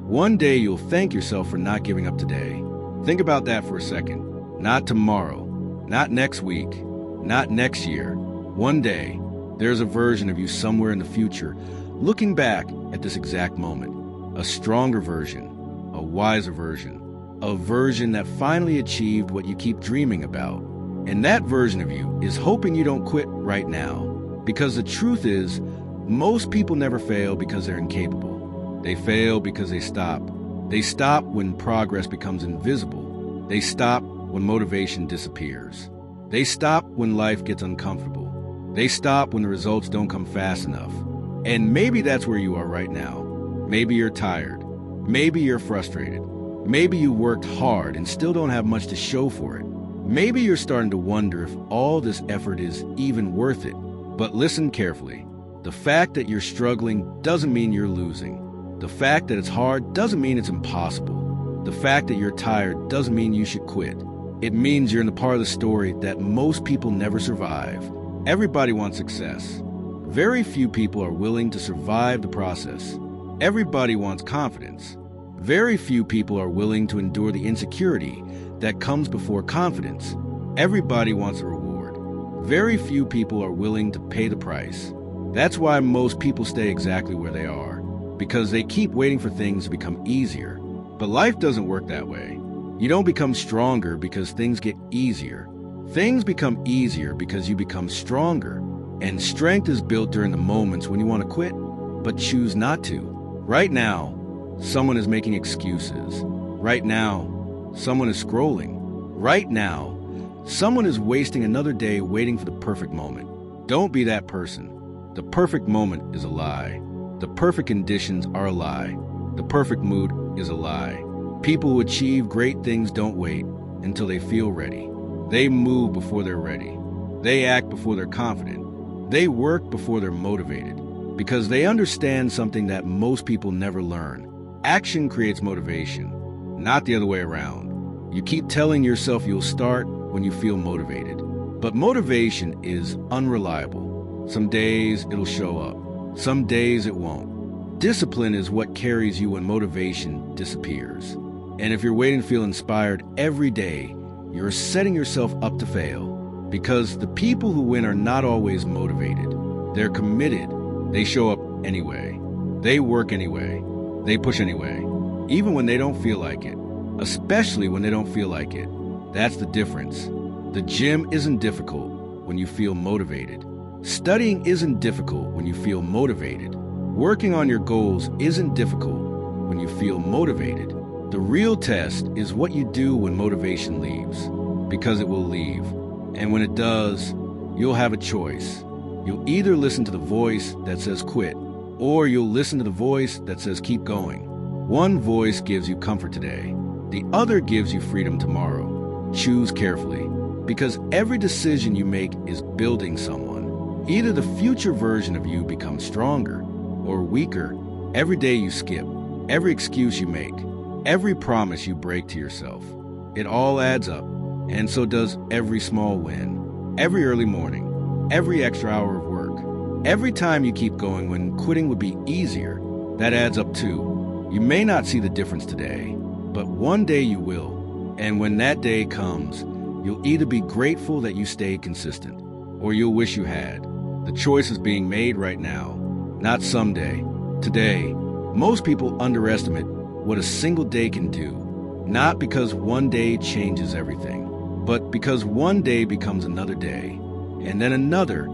One day you'll thank yourself for not giving up today. Think about that for a second. Not tomorrow, not next week, not next year. One day, there's a version of you somewhere in the future looking back at this exact moment. A stronger version, a wiser version, a version that finally achieved what you keep dreaming about. And that version of you is hoping you don't quit right now. Because the truth is, most people never fail because they're incapable. They fail because they stop. They stop when progress becomes invisible. They stop when motivation disappears. They stop when life gets uncomfortable. They stop when the results don't come fast enough. And maybe that's where you are right now. Maybe you're tired. Maybe you're frustrated. Maybe you worked hard and still don't have much to show for it. Maybe you're starting to wonder if all this effort is even worth it. But listen carefully. The fact that you're struggling doesn't mean you're losing. The fact that it's hard doesn't mean it's impossible. The fact that you're tired doesn't mean you should quit. It means you're in the part of the story that most people never survive. Everybody wants success. Very few people are willing to survive the process. Everybody wants confidence. Very few people are willing to endure the insecurity that comes before confidence. Everybody wants a reward. Very few people are willing to pay the price. That's why most people stay exactly where they are, because they keep waiting for things to become easier. But life doesn't work that way. You don't become stronger because things get easier. Things become easier because you become stronger. And strength is built during the moments when you want to quit, but choose not to. Right now, someone is making excuses. Right now, someone is scrolling. Right now, someone is wasting another day waiting for the perfect moment. Don't be that person. The perfect moment is a lie. The perfect conditions are a lie. The perfect mood is a lie. People who achieve great things don't wait until they feel ready. They move before they're ready. They act before they're confident. They work before they're motivated. Because they understand something that most people never learn. Action creates motivation, not the other way around. You keep telling yourself you'll start when you feel motivated. But motivation is unreliable. Some days it'll show up. Some days it won't. Discipline is what carries you when motivation disappears. And if you're waiting to feel inspired every day, you're setting yourself up to fail. Because the people who win are not always motivated. They're committed. They show up anyway. They work anyway. They push anyway. Even when they don't feel like it. Especially when they don't feel like it. That's the difference. The gym isn't difficult when you feel motivated. Studying isn't difficult when you feel motivated. Working on your goals isn't difficult when you feel motivated. The real test is what you do when motivation leaves, because it will leave. And when it does, you'll have a choice. You'll either listen to the voice that says quit, or you'll listen to the voice that says keep going. One voice gives you comfort today. The other gives you freedom tomorrow. Choose carefully, because every decision you make is building someone. Either the future version of you becomes stronger or weaker every day you skip, every excuse you make, every promise you break to yourself. It all adds up, and so does every small win, every early morning, every extra hour of work, every time you keep going when quitting would be easier. That adds up too. You may not see the difference today, but one day you will. And when that day comes, you'll either be grateful that you stayed consistent, or you'll wish you had. The choice is being made right now, not someday. Today, most people underestimate what a single day can do, not because one day changes everything, but because one day becomes another day, and then another,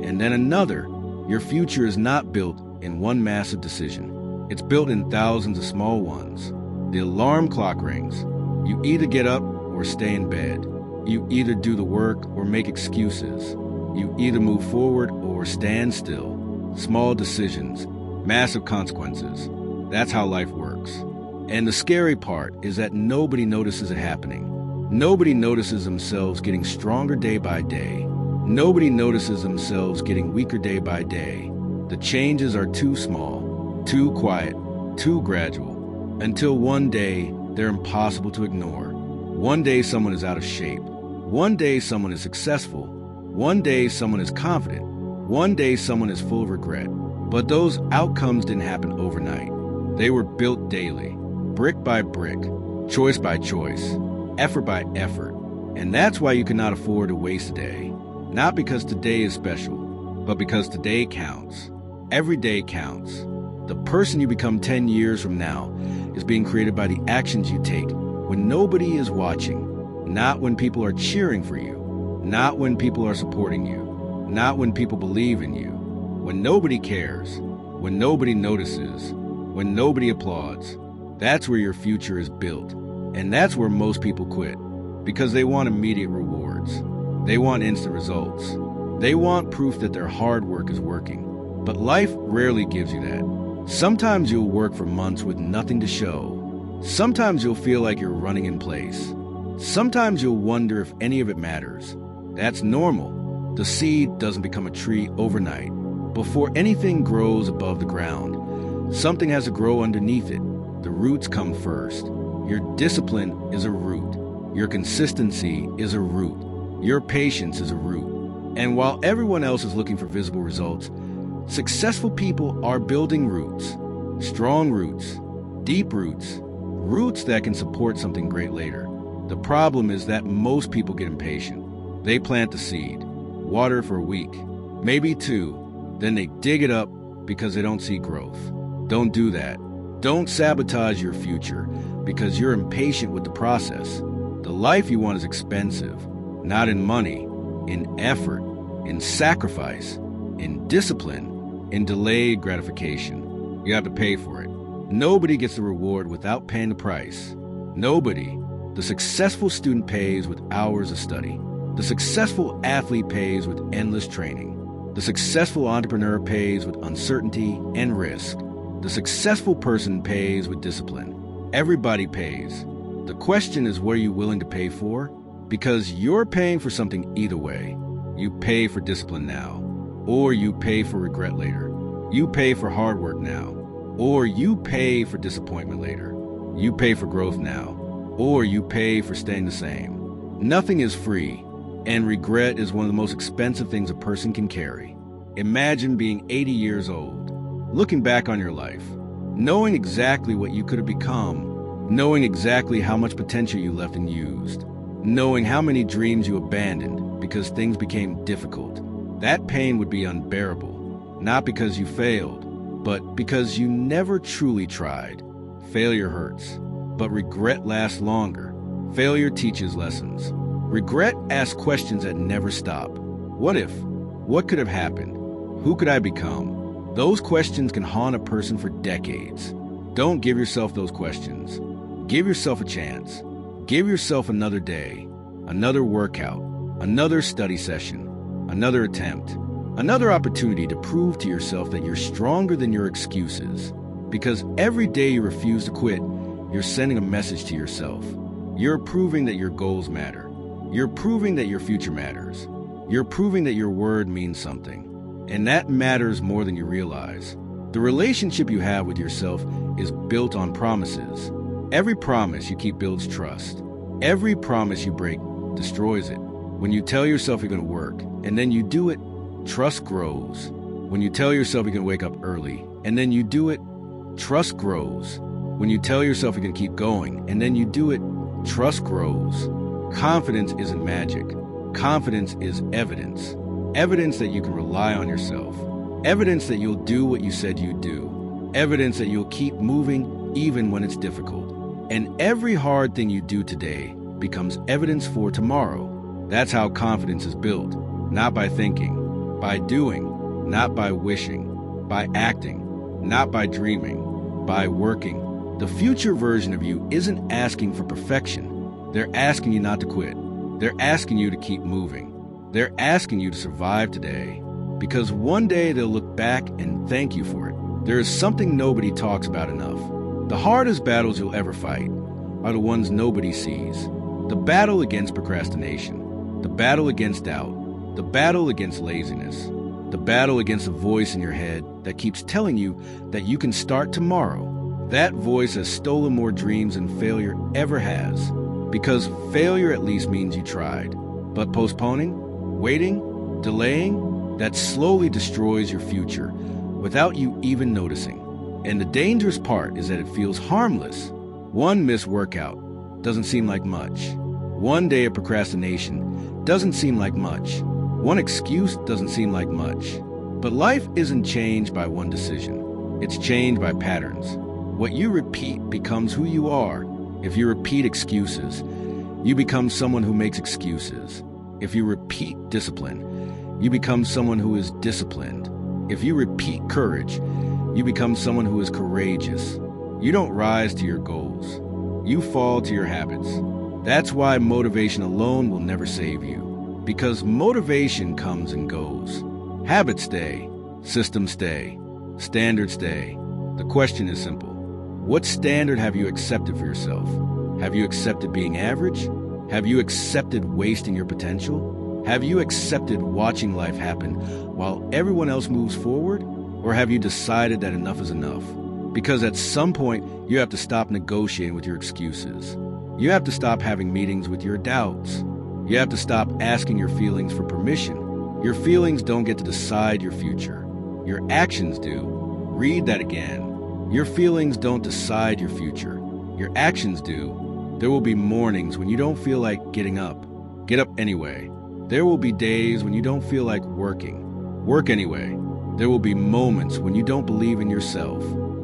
and then another. Your future is not built in one massive decision. It's built in thousands of small ones. The alarm clock rings. You either get up or stay in bed. You either do the work or make excuses. You either move forward or stand still. Small decisions, massive consequences. That's how life works. And the scary part is that nobody notices it happening. Nobody notices themselves getting stronger day by day. Nobody notices themselves getting weaker day by day. The changes are too small, too quiet, too gradual, until one day they're impossible to ignore. One day someone is out of shape. One day someone is successful. One day someone is confident. One day someone is full of regret. But those outcomes didn't happen overnight. They were built daily. brick by brick, choice by choice, effort by effort. And that's why you cannot afford to waste a day. Not because today is special, but because today counts. Every day counts. The person you become 10 years from now is being created by the actions you take when nobody is watching, not when people are cheering for you, not when people are supporting you, not when people believe in you, when nobody cares, when nobody notices, when nobody applauds. That's where your future is built. And that's where most people quit, because they want immediate rewards. They want instant results. They want proof that their hard work is working. But life rarely gives you that. Sometimes you'll work for months with nothing to show. Sometimes you'll feel like you're running in place. Sometimes you'll wonder if any of it matters. That's normal. The seed doesn't become a tree overnight. Before anything grows above the ground, something has to grow underneath it. The roots come first. Your discipline is a root. Your consistency is a root. Your patience is a root. And while everyone else is looking for visible results, successful people are building roots. Strong roots. Deep roots. Roots that can support something great later. The problem is that most people get impatient. They plant the seed, water for a week, maybe 2, then they dig it up because they don't see growth. Don't do that. Don't sabotage your future because you're impatient with the process. The life you want is expensive, not in money, in effort, in sacrifice, in discipline, in delayed gratification. You have to pay for it. Nobody gets the reward without paying the price. Nobody. The successful student pays with hours of study. The successful athlete pays with endless training. The successful entrepreneur pays with uncertainty and risk. The successful person pays with discipline. Everybody pays. The question is, what are you willing to pay for? Because you're paying for something either way. You pay for discipline now, or you pay for regret later. You pay for hard work now, or you pay for disappointment later. You pay for growth now, or you pay for staying the same. Nothing is free, and regret is one of the most expensive things a person can carry. Imagine being 80 years old, looking back on your life, knowing exactly what you could have become, knowing exactly how much potential you left unused, knowing how many dreams you abandoned because things became difficult. That pain would be unbearable, not because you failed, but because you never truly tried. Failure hurts, but regret lasts longer. Failure teaches lessons. Regret asks questions that never stop. What if? What could have happened? Who could I become? Those questions can haunt a person for decades. Don't give yourself those questions. Give yourself a chance. Give yourself another day, another workout, another study session, another attempt, another opportunity to prove to yourself that you're stronger than your excuses. Because every day you refuse to quit, you're sending a message to yourself. You're proving that your goals matter. You're proving that your future matters. You're proving that your word means something. And that matters more than you realize. The relationship you have with yourself is built on promises. Every promise you keep builds trust. Every promise you break destroys it. When you tell yourself you're going to work, and then you do it, trust grows. When you tell yourself you're going to wake up early, and then you do it, trust grows. When you tell yourself you're going to keep going, and then you do it, trust grows. Confidence isn't magic. Confidence is evidence. Evidence that you can rely on yourself. Evidence that you'll do what you said you'd do. Evidence that you'll keep moving even when it's difficult. And every hard thing you do today becomes evidence for tomorrow. That's how confidence is built. Not by thinking, by doing, not by wishing, by acting, not by dreaming, by working. The future version of you isn't asking for perfection. They're asking you not to quit. They're asking you to keep moving. They're asking you to survive today, because one day they'll look back and thank you for it. There is something nobody talks about enough. The hardest battles you'll ever fight are the ones nobody sees. The battle against procrastination, the battle against doubt, the battle against laziness, the battle against the voice in your head that keeps telling you that you can start tomorrow. That voice has stolen more dreams than failure ever has, because failure at least means you tried. But postponing, waiting, delaying, that slowly destroys your future without you even noticing. And the dangerous part is that it feels harmless. One missed workout doesn't seem like much. One day of procrastination doesn't seem like much. One excuse doesn't seem like much. But life isn't changed by one decision. It's changed by patterns. What you repeat becomes who you are. If you repeat excuses, you become someone who makes excuses. If you repeat discipline, you become someone who is disciplined. If you repeat courage, you become someone who is courageous. You don't rise to your goals. You fall to your habits. That's why motivation alone will never save you. Because motivation comes and goes. Habits stay, systems stay, standards stay. The question is simple. What standard have you accepted for yourself? Have you accepted being average? Have you accepted wasting your potential? Have you accepted watching life happen while everyone else moves forward? Or have you decided that enough is enough? Because at some point, you have to stop negotiating with your excuses. You have to stop having meetings with your doubts. You have to stop asking your feelings for permission. Your feelings don't get to decide your future. Your actions do. Read that again. Your feelings don't decide your future. Your actions do. There will be mornings when you don't feel like getting up. Get up anyway. There will be days when you don't feel like working. Work anyway. There will be moments when you don't believe in yourself.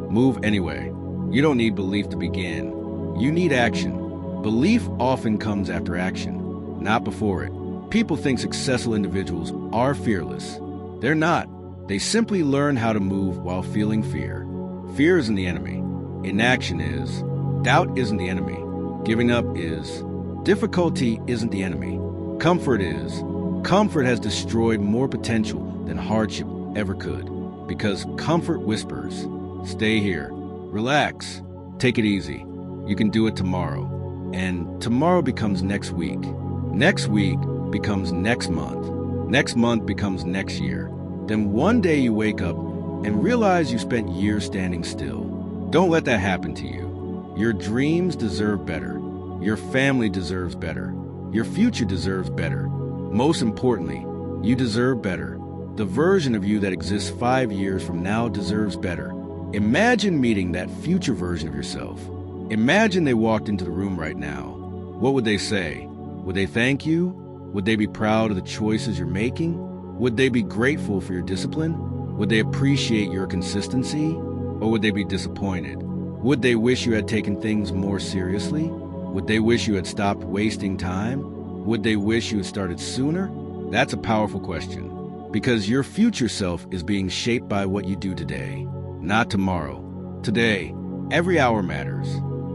Move anyway. You don't need belief to begin. You need action. Belief often comes after action, not before it. People think successful individuals are fearless. They're not. They simply learn how to move while feeling fear. Fear isn't the enemy. Inaction is. Doubt isn't the enemy. Giving up is. Difficulty isn't the enemy. Comfort is. Comfort has destroyed more potential than hardship ever could. Because comfort whispers, stay here, relax, take it easy. You can do it tomorrow. And tomorrow becomes next week. Next week becomes next month. Next month becomes next year. Then one day you wake up and realize you spent years standing still. Don't let that happen to you. Your dreams deserve better. Your family deserves better. Your future deserves better. Most importantly, you deserve better. The version of you that exists 5 years from now deserves better. Imagine meeting that future version of yourself. Imagine they walked into the room right now. What would they say? Would they thank you? Would they be proud of the choices you're making? Would they be grateful for your discipline? Would they appreciate your consistency? Or would they be disappointed? Would they wish you had taken things more seriously? Would they wish you had stopped wasting time? Would they wish you had started sooner? That's a powerful question. Because your future self is being shaped by what you do today, not tomorrow. Today, every hour matters.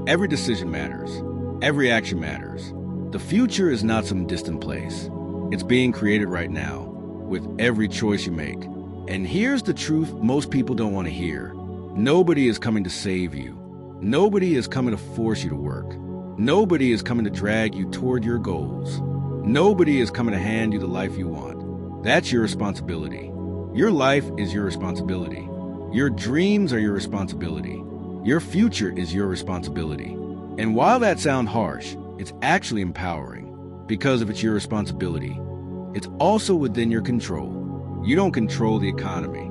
Every decision matters. Every action matters. The future is not some distant place. It's being created right now, with every choice you make. And here's the truth most people don't want to hear. Nobody is coming to save you. Nobody is coming to force you to work. Nobody is coming to drag you toward your goals. Nobody is coming to hand you the life you want. That's your responsibility. Your life is your responsibility. Your dreams are your responsibility. Your future is your responsibility. And while that sounds harsh, it's actually empowering. Because if it's your responsibility, it's also within your control. You don't control the economy.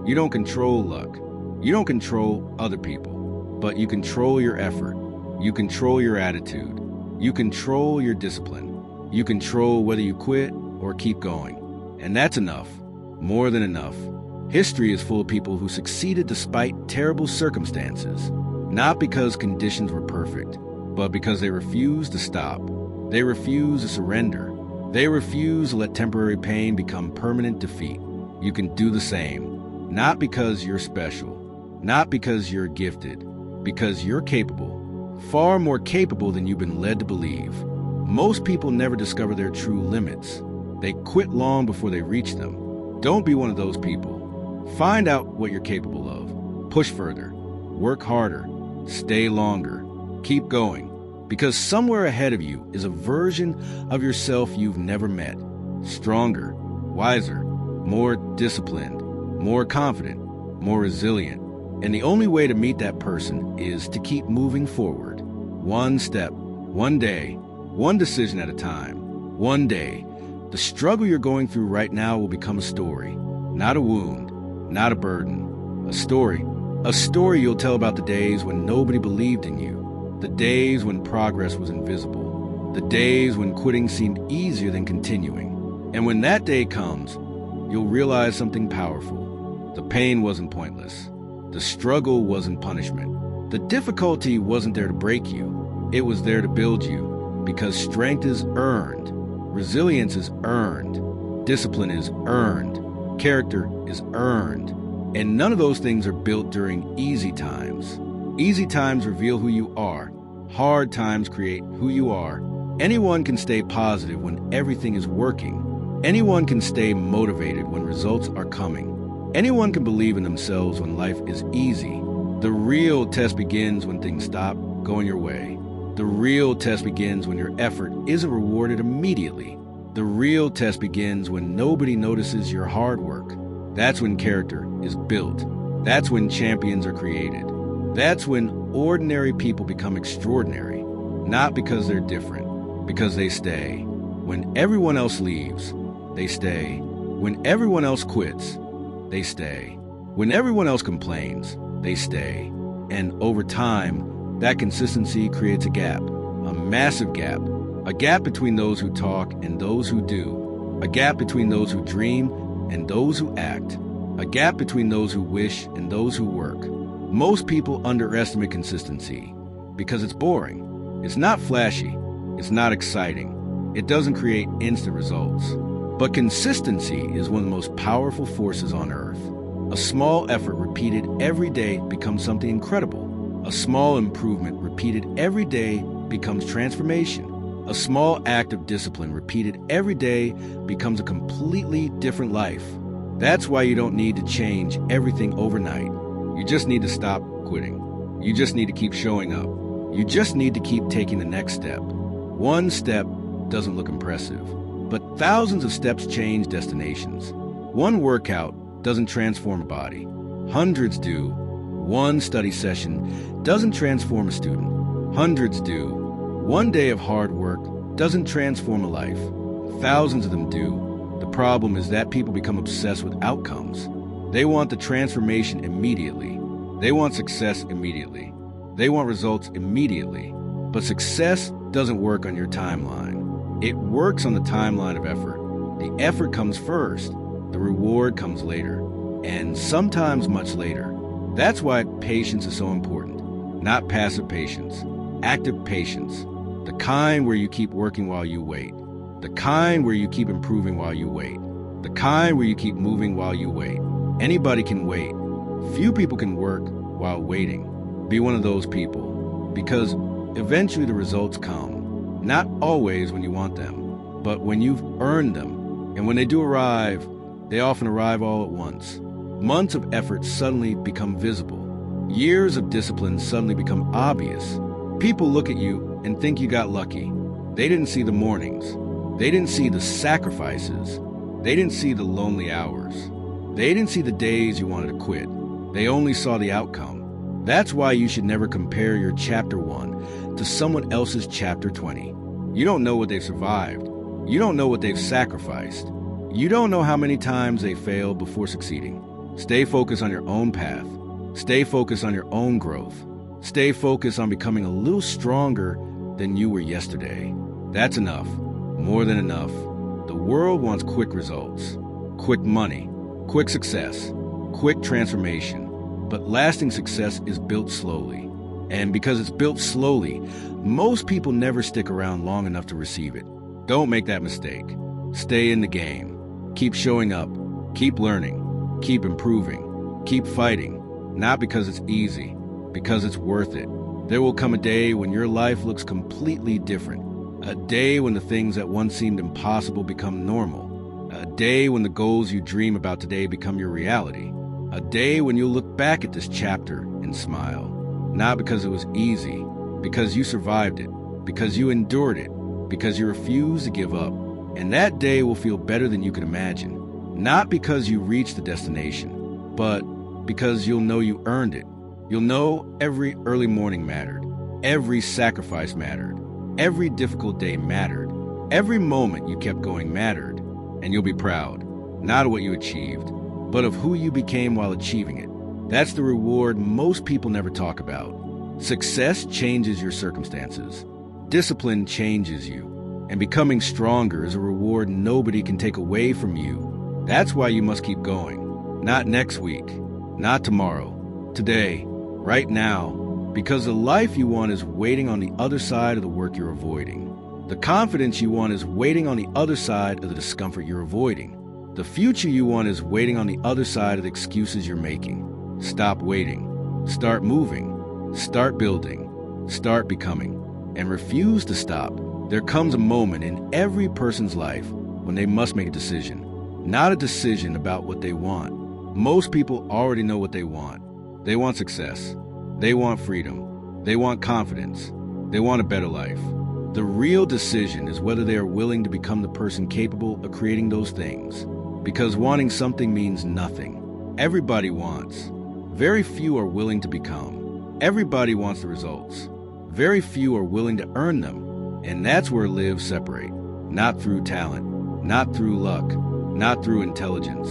You don't control luck. You don't control other people. But you control your effort. You control your attitude. You control your discipline. You control whether you quit or keep going. And that's enough. More than enough. History is full of people who succeeded despite terrible circumstances. Not because conditions were perfect, but because they refused to stop. They refused to surrender. They refused to let temporary pain become permanent defeat. You can do the same. Not because you're special. Not because you're gifted. Because you're capable. Far more capable than you've been led to believe. Most people never discover their true limits. They quit long before they reach them. Don't be one of those people. Find out what you're capable of. Push further. Work harder. Stay longer. Keep going. Because somewhere ahead of you is a version of yourself you've never met. Stronger, wiser, more disciplined, more confident, more resilient. And the only way to meet that person is to keep moving forward. One step, one day, one decision at a time. One day, the struggle you're going through right now will become a story. Not a wound, not a burden. A story you'll tell about the days when nobody believed in you. The days when progress was invisible. The days when quitting seemed easier than continuing. And when that day comes, you'll realize something powerful. The pain wasn't pointless. The struggle wasn't punishment. The difficulty wasn't there to break you. It was there to build you. Because strength is earned. Resilience is earned. Discipline is earned. Character is earned. And none of those things are built during easy times. Easy times reveal who you are. Hard times create who you are. Anyone can stay positive when everything is working. Anyone can stay motivated when results are coming. Anyone can believe in themselves when life is easy. The real test begins when things stop going your way. The real test begins when your effort isn't rewarded immediately. The real test begins when nobody notices your hard work. That's when character is built. That's when champions are created. That's when ordinary people become extraordinary. Not because they're different, because they stay. When everyone else leaves, they stay. When everyone else quits, they stay. When everyone else complains, they stay. And over time, that consistency creates a gap, a massive gap, a gap between those who talk and those who do, a gap between those who dream and those who act, a gap between those who wish and those who work. Most people underestimate consistency because it's boring. It's not flashy. It's not exciting. It doesn't create instant results. But consistency is one of the most powerful forces on earth. A small effort repeated every day becomes something incredible. A small improvement repeated every day becomes transformation. A small act of discipline repeated every day becomes a completely different life. That's why you don't need to change everything overnight. You just need to stop quitting. You just need to keep showing up. You just need to keep taking the next step. One step doesn't look impressive, but thousands of steps change destinations. One workout doesn't transform a body. Hundreds do. One study session doesn't transform a student. Hundreds do. One day of hard work doesn't transform a life. Thousands of them do. The problem is that people become obsessed with outcomes. They want the transformation immediately. They want success immediately. They want results immediately. But success doesn't work on your timeline. It works on the timeline of effort. The effort comes first. The reward comes later. And sometimes much later. That's why patience is so important. Not passive patience. Active patience. The kind where you keep working while you wait. The kind where you keep improving while you wait. The kind where you keep moving while you wait. Anybody can wait. Few people can work while waiting. Be one of those people. Because eventually the results come. Not always when you want them, but when you've earned them. And when they do arrive, they often arrive all at once. Months of effort suddenly become visible. Years of discipline suddenly become obvious. People look at you and think you got lucky. They didn't see the mornings. They didn't see the sacrifices. They didn't see the lonely hours. They didn't see the days you wanted to quit. They only saw the outcome. That's why you should never compare your chapter 1 to someone else's chapter 20. You don't know what they've survived. You don't know what they've sacrificed. You don't know how many times they failed before succeeding. Stay focused on your own path. Stay focused on your own growth. Stay focused on becoming a little stronger than you were yesterday. That's enough. More than enough. The world wants quick results. Quick money. Quick success. Quick transformation. But lasting success is built slowly. And because it's built slowly, most people never stick around long enough to receive it. Don't make that mistake. Stay in the game. Keep showing up. Keep learning. Keep improving. Keep fighting. Not because it's easy, because it's worth it. There will come a day when your life looks completely different. A day when the things that once seemed impossible become normal. A day when the goals you dream about today become your reality. A day when you'll look back at this chapter and smile. Not because it was easy, because you survived it, because you endured it, because you refused to give up. And that day will feel better than you could imagine. Not because you reached the destination, but because you'll know you earned it. You'll know every early morning mattered. Every sacrifice mattered. Every difficult day mattered. Every moment you kept going mattered. And you'll be proud, not of what you achieved, but of who you became while achieving it. That's the reward most people never talk about. Success changes your circumstances. Discipline changes you. And becoming stronger is a reward nobody can take away from you. That's why you must keep going. Not next week, not tomorrow, today, right now, because the life you want is waiting on the other side of the work you're avoiding. The confidence you want is waiting on the other side of the discomfort you're avoiding. The future you want is waiting on the other side of the excuses you're making. Stop waiting. Start moving. Start building. Start becoming. And refuse to stop. There comes a moment in every person's life when they must make a decision. Not a decision about what they want. Most people already know what they want. They want success. They want freedom. They want confidence. They want a better life. The real decision is whether they are willing to become the person capable of creating those things. Because wanting something means nothing. Everybody wants. Very few are willing to become. Everybody wants the results. Very few are willing to earn them. And that's where lives separate. Not through talent. Not through luck. Not through intelligence.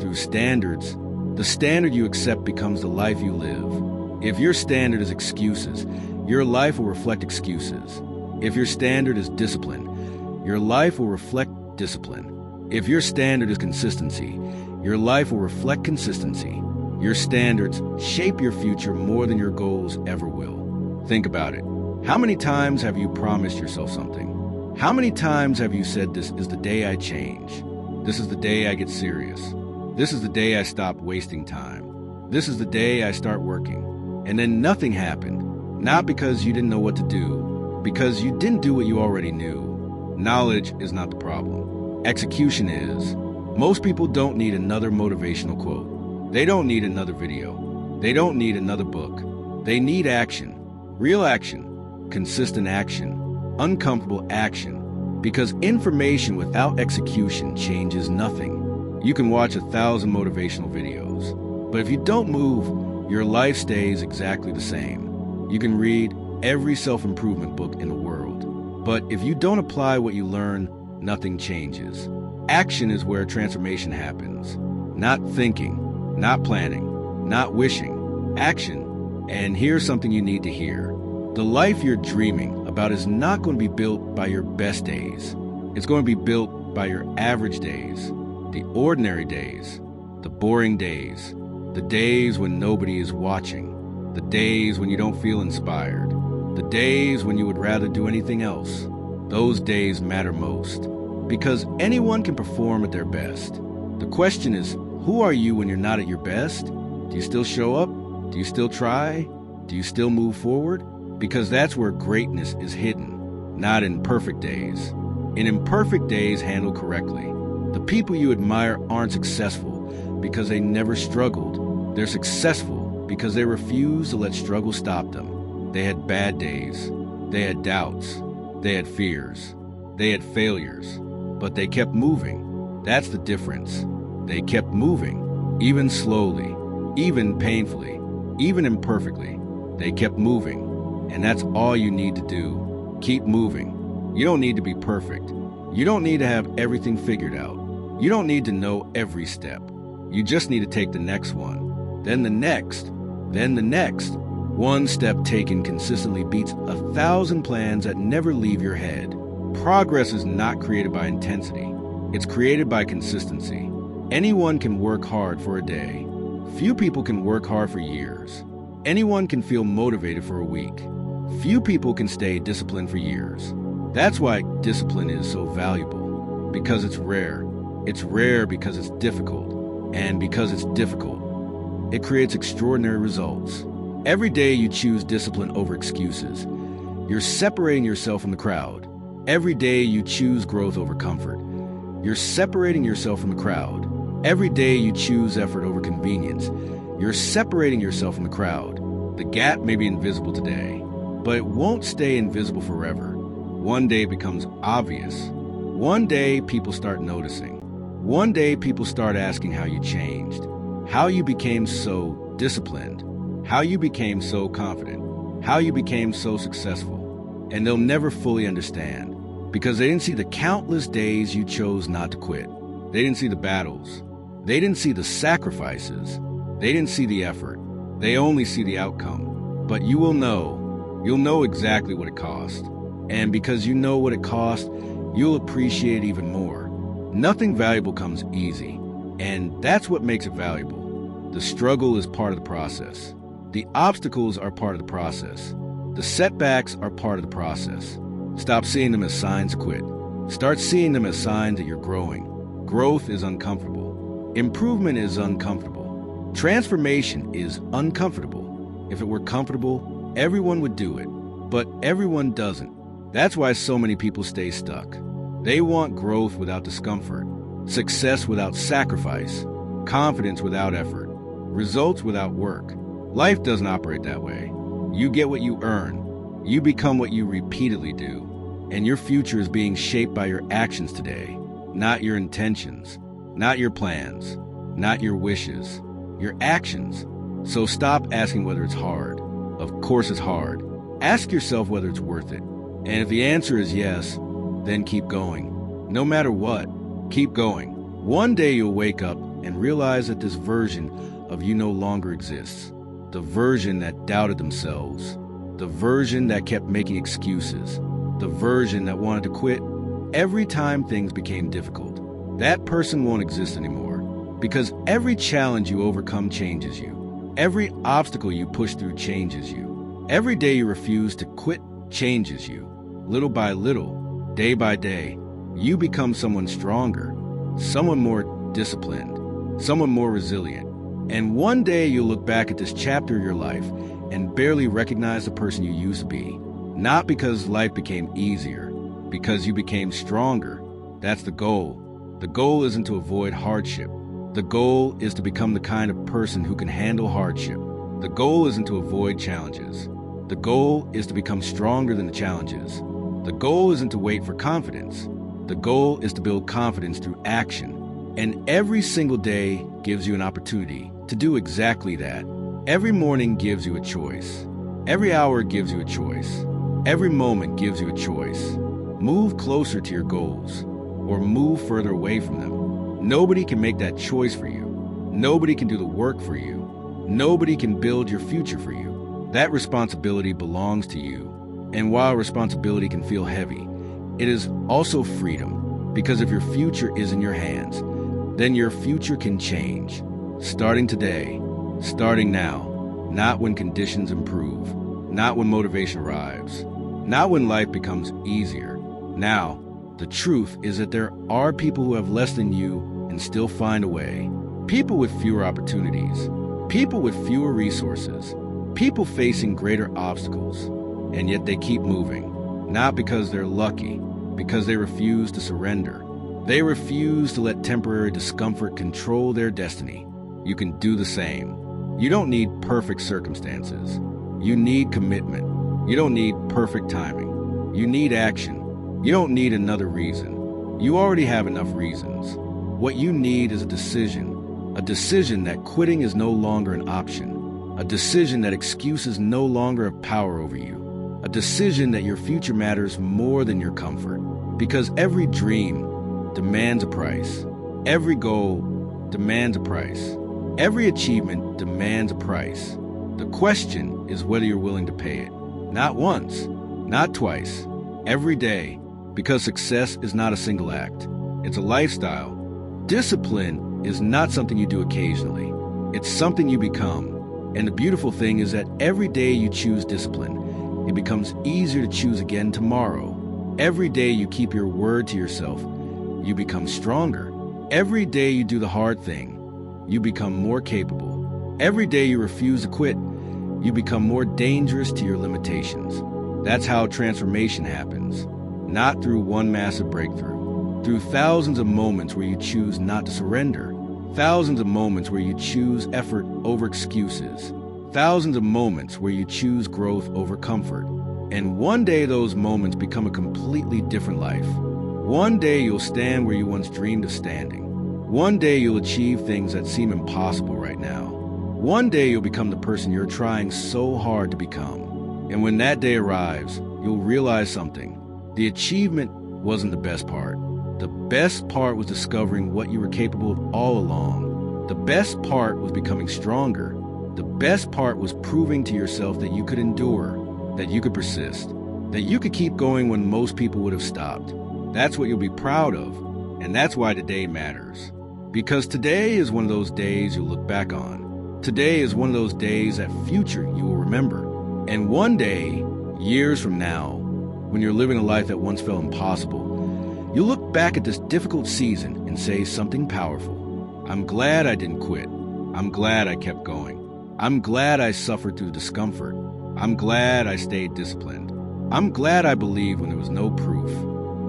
Through standards. The standard you accept becomes the life you live. If your standard is excuses, your life will reflect excuses. If your standard is discipline, your life will reflect discipline. If your standard is consistency, your life will reflect consistency. Your standards shape your future more than your goals ever will. Think about it. How many times have you promised yourself something? How many times have you said, "This is the day I change. This is the day I get serious. This is the day I stop wasting time. This is the day I start working." And then nothing happened. Not because you didn't know what to do, because you didn't do what you already knew. Knowledge is not the problem. Execution is. Most people don't need another motivational quote. They don't need another video. They don't need another book. They need action. Real action. Consistent action. Uncomfortable action. Because information without execution changes nothing. You can watch 1,000 motivational videos, but if you don't move, your life stays exactly the same. You can read every self-improvement book in the world, but if you don't apply what you learn, nothing changes. Action is where transformation happens. Not thinking, not planning, not wishing. Action. And here's something you need to hear. The life you're dreaming about is not going to be built by your best days. It's going to be built by your average days, the ordinary days, the boring days, the days when nobody is watching, the days when you don't feel inspired, the days when you would rather do anything else. Those days matter most, because anyone can perform at their best. The question is, who are you when you're not at your best? Do you still show up? Do you still try? Do you still move forward? Because that's where greatness is hidden, not in perfect days. In imperfect days handled correctly. The people you admire aren't successful because they never struggled. They're successful because they refuse to let struggle stop them. They had bad days. They had doubts. They had fears. They had failures. But they kept moving. That's the difference. They kept moving, even slowly, even painfully, even imperfectly. They kept moving. And that's all you need to do. Keep moving. You don't need to be perfect. You don't need to have everything figured out. You don't need to know every step. You just need to take the next one, then the next, then the next. One step taken consistently beats 1,000 plans that never leave your head. Progress is not created by intensity. It's created by consistency. Anyone can work hard for a day. Few people can work hard for years. Anyone can feel motivated for a week. Few people can stay disciplined for years. That's why discipline is so valuable, because it's rare. It's rare because it's difficult, and because it's difficult, it creates extraordinary results. Every day you choose discipline over excuses. You're separating yourself from the crowd. Every day you choose growth over comfort. You're separating yourself from the crowd. Every day you choose effort over convenience. You're separating yourself from the crowd. The gap may be invisible today, but it won't stay invisible forever. One day it becomes obvious. One day people start noticing. One day people start asking how you changed, how you became so disciplined, how you became so confident, how you became so successful. And they'll never fully understand, because they didn't see the countless days you chose not to quit. They didn't see the battles. They didn't see the sacrifices. They didn't see the effort. They only see the outcome. But you'll know exactly what it cost. And because you know what it cost, you'll appreciate it even more. Nothing valuable comes easy, and that's what makes it valuable. The struggle is part of the process. The obstacles are part of the process. The setbacks are part of the process. Stop seeing them as signs to quit. Start seeing them as signs that you're growing. Growth is uncomfortable. Improvement is uncomfortable. Transformation is uncomfortable. If it were comfortable, everyone would do it. But everyone doesn't. That's why so many people stay stuck. They want growth without discomfort, success without sacrifice, confidence without effort, results without work. Life doesn't operate that way. You get what you earn. You become what you repeatedly do. And your future is being shaped by your actions today, not your intentions, not your plans, not your wishes, your actions. So stop asking whether it's hard. Of course it's hard. Ask yourself whether it's worth it. And if the answer is yes, then keep going. No matter what, keep going. One day you'll wake up and realize that this version of you no longer exists. The version that doubted themselves. The version that kept making excuses. The version that wanted to quit every time things became difficult. That person won't exist anymore, because every challenge you overcome changes you. Every obstacle you push through changes you. Every day you refuse to quit changes you. Little by little, day by day, you become someone stronger, someone more disciplined, someone more resilient. And one day you'll look back at this chapter of your life and barely recognize the person you used to be. Not because life became easier, because you became stronger. That's the goal. The goal isn't to avoid hardship. The goal is to become the kind of person who can handle hardship. The goal isn't to avoid challenges. The goal is to become stronger than the challenges. The goal isn't to wait for confidence. The goal is to build confidence through action. And every single day gives you an opportunity to do exactly that. Every morning gives you a choice. Every hour gives you a choice. Every moment gives you a choice. Move closer to your goals or move further away from them. Nobody can make that choice for you. Nobody can do the work for you. Nobody can build your future for you. That responsibility belongs to you. And while responsibility can feel heavy, it is also freedom, because if your future is in your hands, then your future can change. Starting today, starting now, not when conditions improve, not when motivation arrives, not when life becomes easier. Now, the truth is that there are people who have less than you and still find a way. People with fewer opportunities, people with fewer resources, people facing greater obstacles, and yet they keep moving. Not because they're lucky, because they refuse to surrender. They refuse to let temporary discomfort control their destiny. You can do the same. You don't need perfect circumstances. You need commitment. You don't need perfect timing. You need action. You don't need another reason. You already have enough reasons. What you need is a decision that quitting is no longer an option, a decision that excuses no longer have power over you, a decision that your future matters more than your comfort. Because every dream demands a price. Every goal demands a price. Every achievement demands a price. The question is whether you're willing to pay it. Not once, not twice, every day, because success is not a single act. It's a lifestyle. Discipline is not something you do occasionally. It's something you become. And the beautiful thing is that every day you choose discipline, it becomes easier to choose again tomorrow. Every day you keep your word to yourself, you become stronger. Every day you do the hard thing, you become more capable. Every day you refuse to quit, you become more dangerous to your limitations. That's how transformation happens. Not through one massive breakthrough, through thousands of moments where you choose not to surrender, thousands of moments where you choose effort over excuses, thousands of moments where you choose growth over comfort. And one day those moments become a completely different life. One day you'll stand where you once dreamed of standing. One day you'll achieve things that seem impossible right now. One day you'll become the person you're trying so hard to become. And when that day arrives, you'll realize something. The achievement wasn't the best part. The best part was discovering what you were capable of all along. The best part was becoming stronger. The best part was proving to yourself that you could endure, that you could persist, that you could keep going when most people would have stopped. That's what you'll be proud of, and that's why today matters. Because today is one of those days you'll look back on. Today is one of those days that future you will remember. And one day, years from now, when you're living a life that once felt impossible, you'll look back at this difficult season and say something powerful. I'm glad I didn't quit. I'm glad I kept going. I'm glad I suffered through discomfort. I'm glad I stayed disciplined. I'm glad I believed when there was no proof.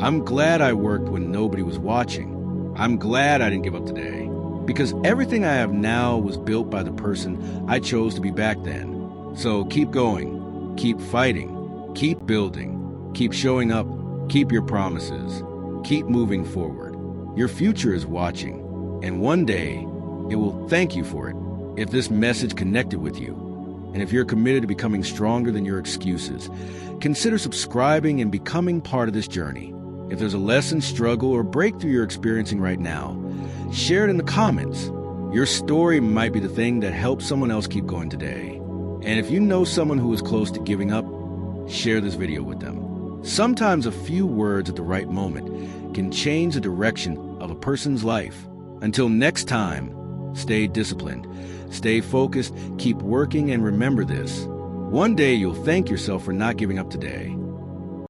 I'm glad I worked when nobody was watching. I'm glad I didn't give up today, because everything I have now was built by the person I chose to be back then. So keep going, keep fighting, keep building, keep showing up, keep your promises, keep moving forward. Your future is watching, and one day it will thank you for it. If this message connected with you, and if you're committed to becoming stronger than your excuses, consider subscribing and becoming part of this journey. If there's a lesson, struggle, or breakthrough you're experiencing right now, share it in the comments. Your story might be the thing that helps someone else keep going today. And if you know someone who is close to giving up, share this video with them. Sometimes a few words at the right moment can change the direction of a person's life. Until next time, stay disciplined, stay focused, keep working, and remember this. One day you'll thank yourself for not giving up today.